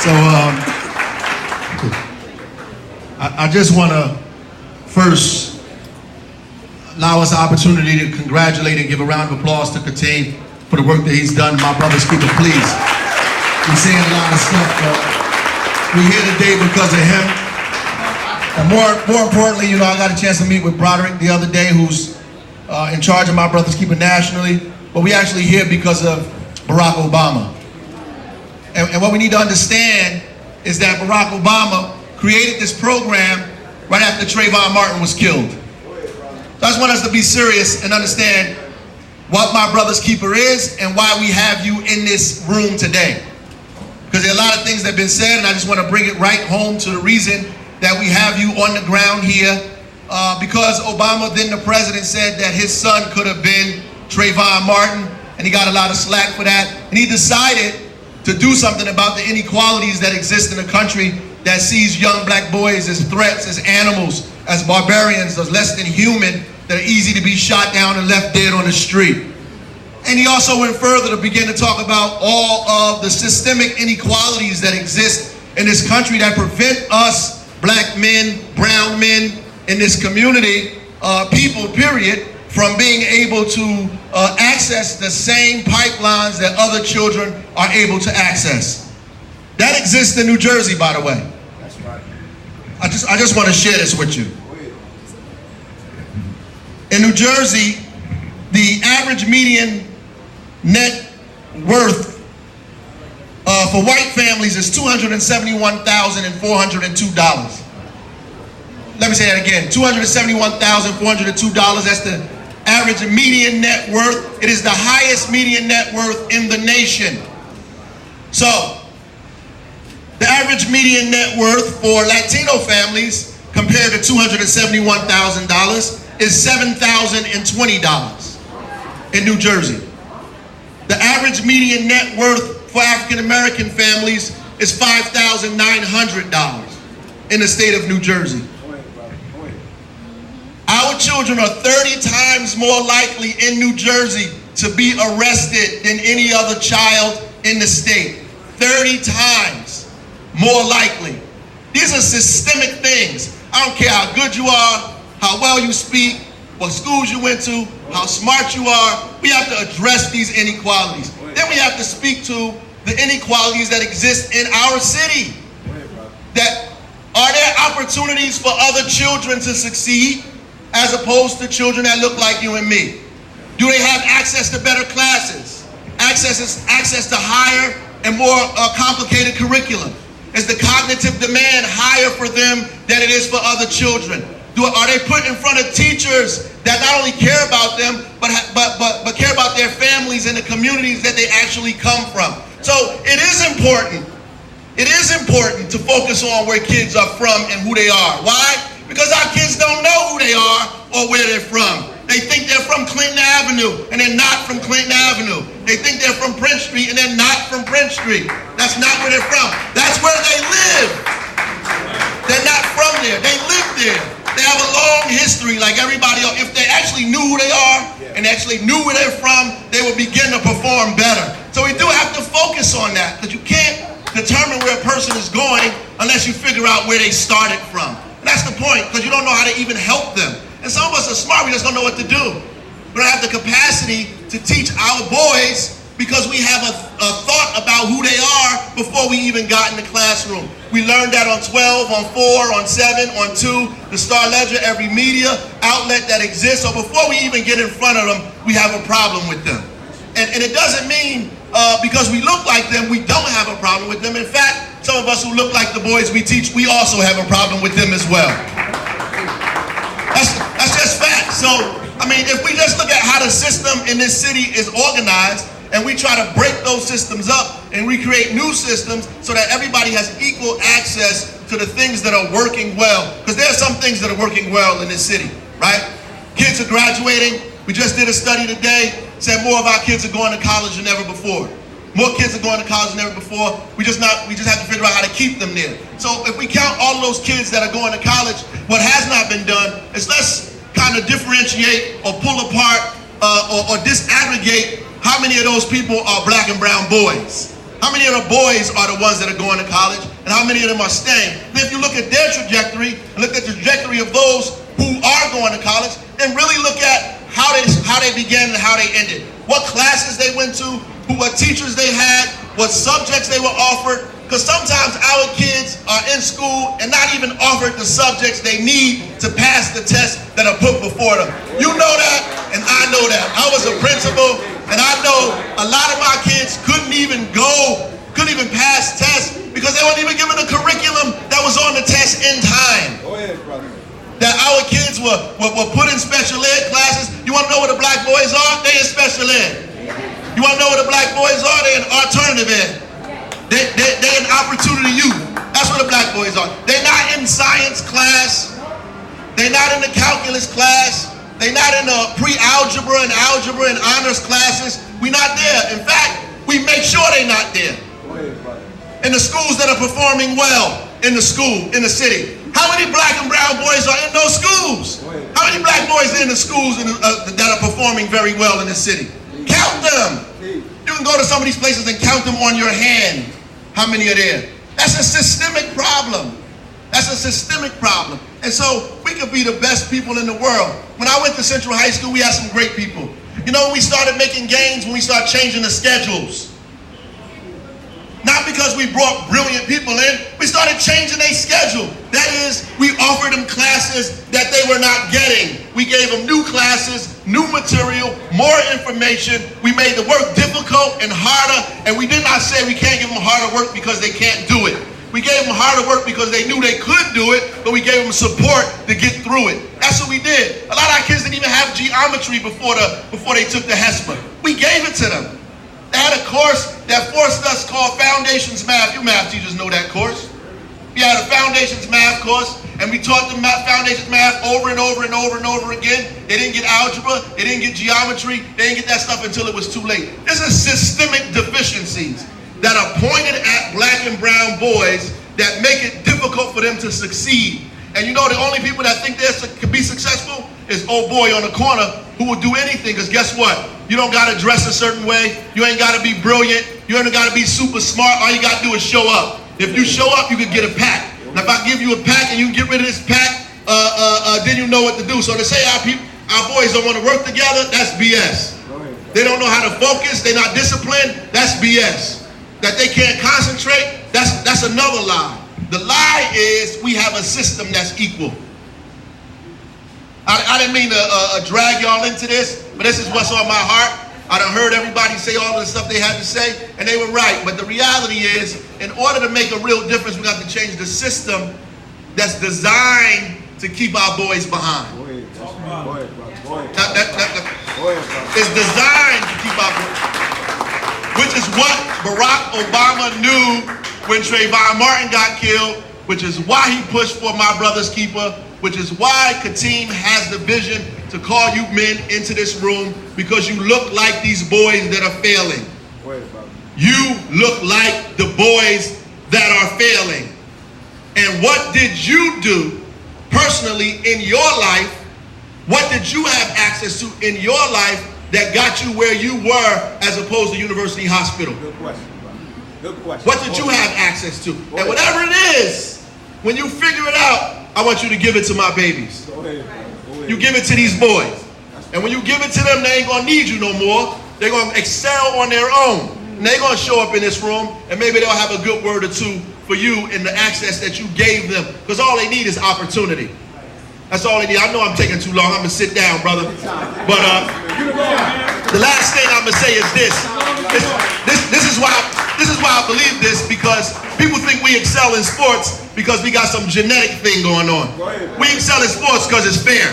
So I just want to first allow us the opportunity to congratulate and give a round of applause to Katane for the work that he's done. My brother's keeper, please. He's saying a lot of stuff, but we're here today because of him. And more importantly, you know, I got a chance to meet with Broderick the other day, who's in charge of my brother's keeper nationally. But we actually here because of Barack Obama. And what we need to understand is that Barack Obama created this program right after Trayvon Martin was killed. So I just want us to be serious and understand what my brother's keeper is and why we have you in this room today. Because there are a lot of things that have been said, and I just want to bring it right home to the reason that we have you on the ground here. Because Obama, then the president, said that his son could have been Trayvon Martin, and he got a lot of slack for that. And he decided to do something about the inequalities that exist in a country that sees young black boys as threats, as animals, as barbarians, as less than human, that are easy to be shot down and left dead on the street. And he also went further to begin to talk about all of the systemic inequalities that exist in this country that prevent us, black men, brown men in this community, people, period, from being able to access the same pipelines that other children are able to access. That exists in New Jersey, by the way. That's right. I just want to share this with you. In New Jersey, the average median net worth for white families is $271,402. Let me say that again, $271,402. That's the average median net worth. It is the highest median net worth in the nation. So, the average median net worth for Latino families compared to $271,000 is $7,020 in New Jersey. The average median net worth for African American families is $5,900 in the state of New Jersey. Our children are 30 times more likely in New Jersey to be arrested than any other child in the state. 30 times more likely. These are systemic things. I don't care how good you are, how well you speak, what schools you went to, how smart you are. We have to address these inequalities. Then we have to speak to the inequalities that exist in our city. That are there opportunities for other children to succeed as opposed to children that look like you and me? Do they have access to better classes? Access to higher and more complicated curriculum? Is the cognitive demand higher for them than it is for other children? Are they put in front of teachers that not only care about them, but care about their families and the communities that they actually come from? So it is important. It is important to focus on where kids are from and who they are. Why? Because our kids don't know who they are or where they're from. They think they're from Clinton Avenue, and they're not from Clinton Avenue. They think they're from Prince Street, and they're not from Prince Street. That's not where they're from. That's where they live. They're not from there. They live there. They have a long history like everybody else. If they actually knew who they are and actually knew where they're from, they would begin to perform better. So we do have to focus on that, because you can't determine where a person is going unless you figure out where they started from. And that's the point, because you don't know how to even help them. And some of us are smart, we just don't know what to do. We don't have the capacity to teach our boys because we have a thought about who they are before we even got in the classroom. We learned that on 12, on 4, on 7, on 2, the Star Ledger, every media outlet that exists. So before we even get in front of them, we have a problem with them. And it doesn't mean because we look like them, we don't have a problem with them. In fact, some of us who look like the boys we teach, we also have a problem with them as well. That's just fact. So, I mean, if we just look at how the system in this city is organized, and we try to break those systems up and recreate new systems so that everybody has equal access to the things that are working well. Because there are some things that are working well in this city, right? Kids are graduating. We just did a study today, said more of our kids are going to college than ever before. More kids are going to college than ever before. We just have to figure out how to keep them there. So if we count all of those kids that are going to college, what has not been done is let's kind of differentiate or pull apart or disaggregate how many of those people are black and brown boys. How many of the boys are the ones that are going to college, and how many of them are staying? And if you look at their trajectory, and look at the trajectory of those who are going to college, and really look at how they began and how they ended, what classes they went to, what teachers they had, what subjects they were offered. Because sometimes our kids are in school and not even offered the subjects they need to pass the tests that are put before them. You know that, and I know that. I was a principal, and I know a lot of my kids couldn't even pass tests because they weren't even given the curriculum that was on the test in time. Go ahead, brother. That our kids were put in special ed classes. You want to know what the black boys are? They in special ed. You want to know what the black boys are? They in alternative ed. They're in opportunity youth. That's what the black boys are. They're not in science class. They're not in the calculus class. They're not in the pre-algebra and algebra and honors classes. We're not there. In fact, we make sure they're not there. In the schools that are performing well in the school, in the city. How many black and brown boys are in those schools? How many black boys are in the schools that are performing very well in the city? Count them. You can go to some of these places and count them on your hand. How many are there? That's a systemic problem. That's a systemic problem. And so we could be the best people in the world. When I went to Central High School, we had some great people. You know, when we started making gains, when we started changing the schedules. Not because we brought brilliant people in, we started changing their schedule. That is, we offered them classes that they were not getting. We gave them new classes, new material, more information. We made the work difficult and harder, and we did not say we can't give them harder work because they can't do it. We gave them harder work because they knew they could do it, but we gave them support to get through it. That's what we did. A lot of our kids didn't even have geometry before they took the HESPA. We gave it to them. They had a course that forced us called Foundations Math. You math teachers know that course. We had a Foundations Math course, and we taught them Foundations Math over and over and over and over again. They didn't get algebra, they didn't get geometry, they didn't get that stuff until it was too late. This is systemic deficiencies that are pointed at black and brown boys that make it difficult for them to succeed. And you know the only people that think they can be successful is old boy on the corner who will do anything, because guess what? You don't got to dress a certain way. You ain't got to be brilliant. You ain't got to be super smart. All you got to do is show up. If you show up, you can get a pack. Now, if I give you a pack and you get rid of this pack, then you know what to do. So to say our boys don't want to work together, that's BS. They don't know how to focus. They're not disciplined. That's BS. That they can't concentrate, that's another lie. The lie is we have a system that's equal. I didn't mean to drag y'all into this, but this is what's on my heart. I done heard everybody say all of the stuff they had to say, and they were right. But the reality is, in order to make a real difference, we got to change the system that's designed to keep our boys behind. It's designed to keep our boys, which is what Barack Obama knew when Trayvon Martin got killed, which is why he pushed for My Brother's Keeper, which is why Kateem has the vision to call you men into this room, because you look like these boys that are failing. You look like the boys that are failing. And what did you do personally in your life? What did you have access to in your life that got you where you were as opposed to University Hospital? Good question, brother. Good question. What did you have access to? And whatever it is, when you figure it out, I want you to give it to my babies. Go ahead. You give it to these boys. And when you give it to them, they ain't going to need you no more. They're going to excel on their own. And they're going to show up in this room, and maybe they'll have a good word or two for you in the access that you gave them. Because all they need is opportunity. That's all they need. I know I'm taking too long. I'm going to sit down, brother. But the last thing I'm going to say is this. This is why I believe this, because people think we excel in sports because we got some genetic thing going on. We excel in sports because it's fair.